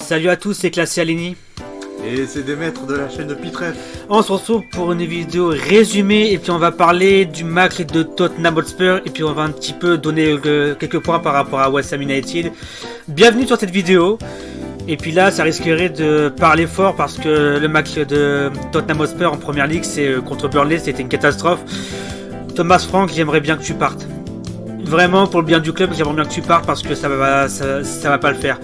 Salut à tous, c'est Classé Alini. Et c'est des maîtres de la chaîne de Pitref. On se retrouve pour une vidéo résumée et puis on va parler du match de Tottenham Hotspur et puis on va un petit peu donner quelques points par rapport à West Ham United. Bienvenue sur cette vidéo. Et puis là, ça risquerait de parler fort parce que le match de Tottenham Hotspur en première ligue, c'est contre Burnley, c'était une catastrophe. Thomas Frank, j'aimerais bien que tu partes. Vraiment, pour le bien du club, j'aimerais bien que tu partes parce que ça va pas le faire.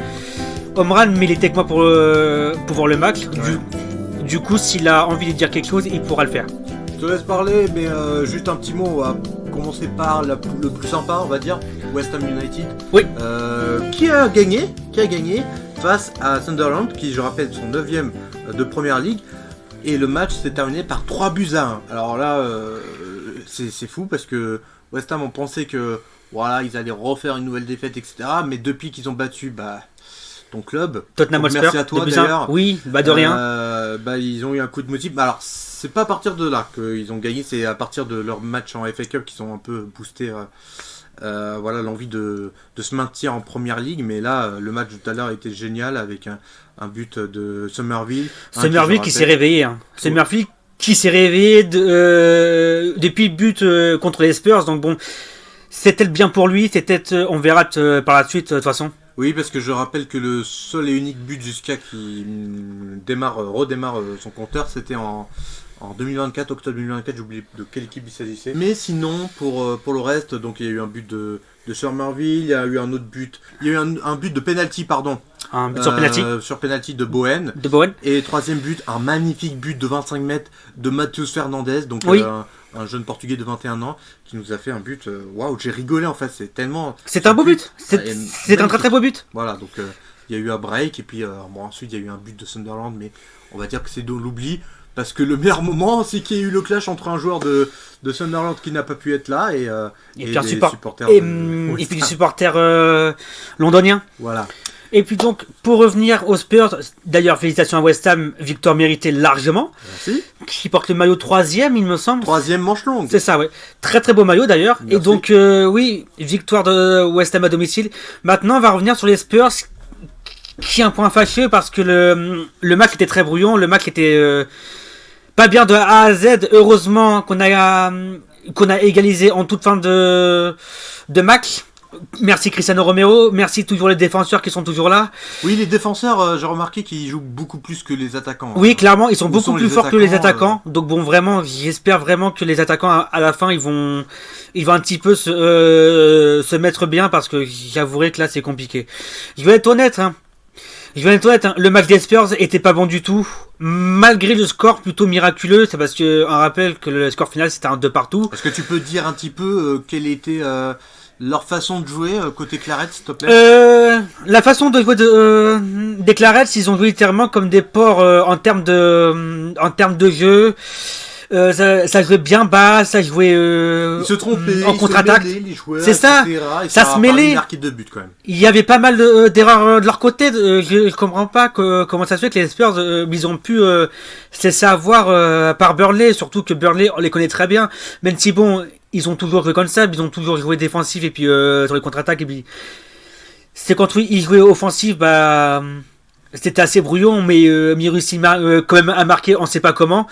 Omran militait avec moi pour voir le match. Ouais. Du coup, s'il a envie de dire quelque chose, il pourra le faire. Je te laisse parler, mais juste un petit mot. On va commencer par le plus sympa, on va dire. West Ham United. Oui. Qui a gagné face à Sunderland, qui, je rappelle, sont 9ème de première ligue. Et le match s'est terminé par 3-1. Alors là, c'est fou parce que West Ham, on pensait que voilà, ils allaient refaire une nouvelle défaite, etc. Mais depuis qu'ils ont battu ton club, Tottenham Hotspur, merci à toi d'ailleurs. Oui, de rien. Ils ont eu un coup de motif. Alors, c'est pas à partir de là qu'ils ont gagné, c'est à partir de leur match en FA Cup qu'ils ont un peu boosté l'envie de se maintenir en première ligue. Mais là, le match tout à l'heure était génial avec un but de Somerville. Somerville qui s'est réveillé. Somerville qui s'est réveillé depuis le but contre les Spurs. Donc bon, c'était le bien pour lui. On verra par la suite de toute façon. Oui, parce que je rappelle que le seul et unique but jusqu'à qui redémarre son compteur, c'était en 2024, octobre 2024, j'oublie de quelle équipe il s'agissait. Mais sinon, pour le reste, donc il y a eu un but de Somerville, il y a eu un autre but, il y a eu un but de penalty, pardon. Un but sur penalty. Sur penalty de Bowen. Et troisième but, un magnifique but de 25 mètres de Matheus Fernandes, donc oui. Un jeune portugais de 21 ans qui nous a fait un but. Waouh, j'ai rigolé en fait, c'est tellement. C'est un beau but. C'est un très très beau but. Voilà, donc il y a eu un break et puis ensuite il y a eu un but de Sunderland, mais on va dire que c'est de l'oubli parce que le meilleur moment c'est qu'il y a eu le clash entre un joueur de Sunderland qui n'a pas pu être là et puis un supporters et puis des supporters londoniens. Voilà. Et puis donc, pour revenir aux Spurs, d'ailleurs, félicitations à West Ham, victoire méritée largement. Merci. Qui porte le maillot 3ème, il me semble. 3ème manche longue. C'est ça, ouais. Très très beau maillot d'ailleurs. Merci. Et donc, oui, victoire de West Ham à domicile. Maintenant, on va revenir sur les Spurs, qui est un point fâcheux parce que le match était très brouillon, le match était pas bien de A à Z. Heureusement qu'on a égalisé en toute fin de match. Merci Cristiano Romero, merci toujours les défenseurs qui sont toujours là. Oui, les défenseurs, j'ai remarqué qu'ils jouent beaucoup plus que les attaquants. Oui, clairement, ils sont beaucoup plus forts que les attaquants. Donc bon, vraiment, j'espère vraiment que les attaquants, à la fin, ils vont un petit peu se mettre bien parce que j'avouerai que là, c'est compliqué. Je vais être honnête, le match des Spurs était pas bon du tout. Malgré le score plutôt miraculeux, c'est parce que, on rappelle que le score final, c'était un 2 partout. Est-ce que tu peux dire un petit peu quelle était leur façon de jouer côté Clarets, s'il te plaît? La façon de jouer des Clarets, ils ont joué littéralement comme des porcs en termes de jeu. Ça jouait bien bas, ça jouait ils se trompaient, en contre-attaque. C'est ça, ça se mêlait. De but, quand même. Il y avait pas mal d'erreurs de leur côté. Je comprends pas comment ça se fait que les Spurs ils ont pu se laisser avoir par Burnley, surtout que Burnley on les connaît très bien. Même si bon, ils ont toujours joué comme ça, ils ont toujours joué défensif et puis sur les contre-attaques et puis c'est quand ils jouaient offensif, c'était assez brouillon, mais ils réussissent quand même à marquer, on sait pas comment.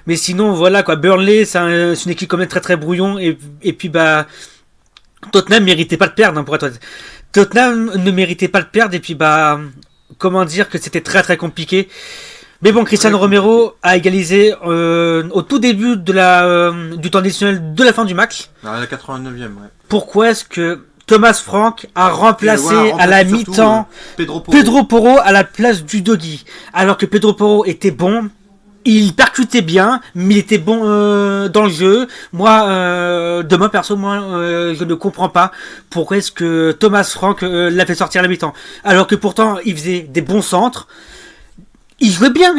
Mais sinon, voilà quoi, Burnley, c'est une équipe quand même très très brouillon. Et puis Tottenham méritait pas de perdre, pour être honnête. Tottenham ne méritait pas de perdre, et puis comment dire que c'était très très compliqué. Mais bon, Cristiano Romero a égalisé au tout début du temps additionnel de la fin du match. À la 89e, ouais. Pourquoi est-ce que Thomas Frank a remplacé à la mi-temps Pedro Porro à la place du Doggy, alors que Pedro Porro était bon, il percutait bien, mais il était bon dans le jeu. Moi, perso, je ne comprends pas pourquoi est-ce que Thomas Frank l'a fait sortir à la mi-temps, alors que pourtant il faisait des bons centres. Il jouait bien.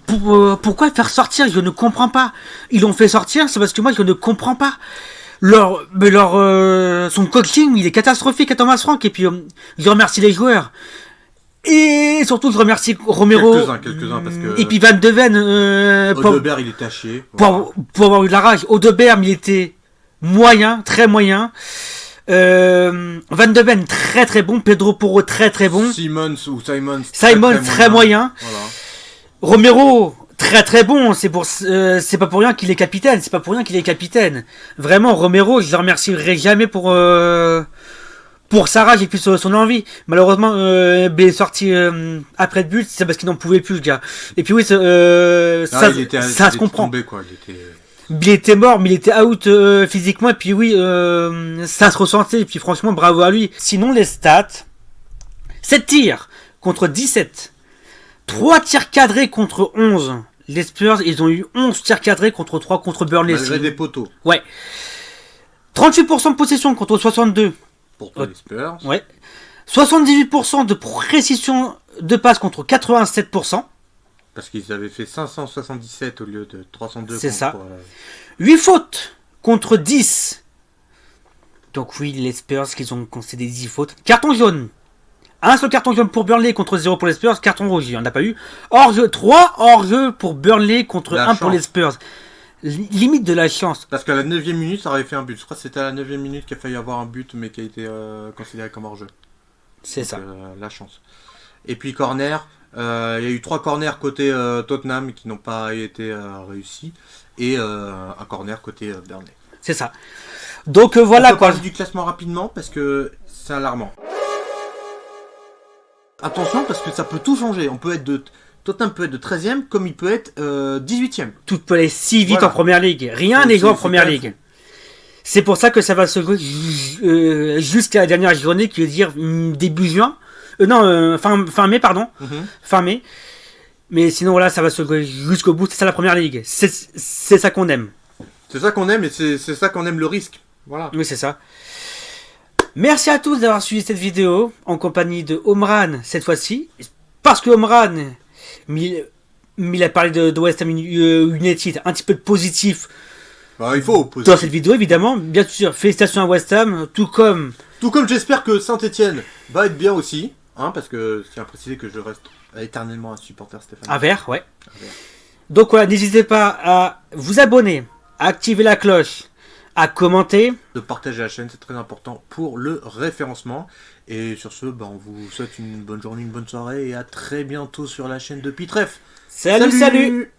Pourquoi le faire sortir? Je ne comprends pas. Ils l'ont fait sortir, c'est parce que moi je ne comprends pas. Son coaching, il est catastrophique à Thomas Frank. Et puis je remercie les joueurs. Et surtout, je remercie Romero. Quelques-uns parce que. Et puis Van de Ven. Odeberg, il est taché. Pour avoir eu de la rage. Odeberg, il était moyen, très moyen. Van de Ven, très très bon. Pedro Porro, très très bon. Simons, Simon, très moyen. Voilà. Romero, très très bon. C'est pas pour rien qu'il est capitaine. C'est pas pour rien qu'il est capitaine. Vraiment, Romero, je le remercierai jamais pour sa rage et puis son envie. Malheureusement, il est sorti après le but, c'est parce qu'il n'en pouvait plus, le gars. Et puis oui, ça se comprend. Tombé, quoi. Il était mort, mais il était out physiquement. Et puis oui, ça se ressentait. Et puis franchement, bravo à lui. Sinon, les stats. 7 tirs contre 17. 3 tirs cadrés contre 11. Les Spurs, ils ont eu 11 tirs cadrés contre 3 contre Burnley. Malgré des poteaux. Ouais. 38% de possession contre 62. Pour les Spurs. Ouais. 78% de précision de passe contre 87%. Parce qu'ils avaient fait 577 au lieu de 302. C'est ça. 8 fautes contre 10. Donc oui, les Spurs qui ont concédé 10 fautes. Carton jaune. Un seul carton jaune pour Burnley contre 0 pour les Spurs. Carton rouge, il n'y en a pas eu. Hors-jeu, 3 hors-jeu pour Burnley contre 1 pour les Spurs. Limite de la chance. Parce qu'à la 9ème minute, ça aurait fait un but. Je crois que c'était à la 9ème minute qu'il a failli avoir un but, mais qui a été considéré comme hors-jeu. C'est ça. La chance. Et puis corner, il y a eu 3 corners côté Tottenham qui n'ont pas été réussis. Et un corner côté Burnley. C'est ça. Donc voilà on peut quoi. Parler du classement rapidement parce que c'est alarmant. Attention parce que ça peut tout changer. Tottenham peut être de 13ème comme il peut être 18ème. Tout peut aller si vite en première ligue. Rien n'est joué en première ligue. C'est pour ça que ça va se jouer jusqu'à la dernière journée, qui veut dire début juin. Fin mai, pardon. Fin mai. Mais sinon, voilà, ça va se jouer jusqu'au bout. C'est ça la première ligue. C'est ça qu'on aime. C'est ça qu'on aime et c'est ça qu'on aime le risque. Voilà. Oui, c'est ça. Merci à tous d'avoir suivi cette vidéo en compagnie de Omran cette fois-ci. Parce que Omran, il a parlé de West Ham United, un petit peu de positif. Bah, il faut dans cette vidéo, évidemment. Bien sûr, félicitations à West Ham, tout comme j'espère que Saint-Etienne va être bien aussi. Parce que je tiens à préciser que je reste éternellement un supporter Stéphane. Un verre, ouais. Donc voilà, n'hésitez pas à vous abonner, à activer la cloche, à commenter. De partager la chaîne, c'est très important pour le référencement. Et sur ce, on vous souhaite une bonne journée, une bonne soirée et à très bientôt sur la chaîne de Pitref. Salut.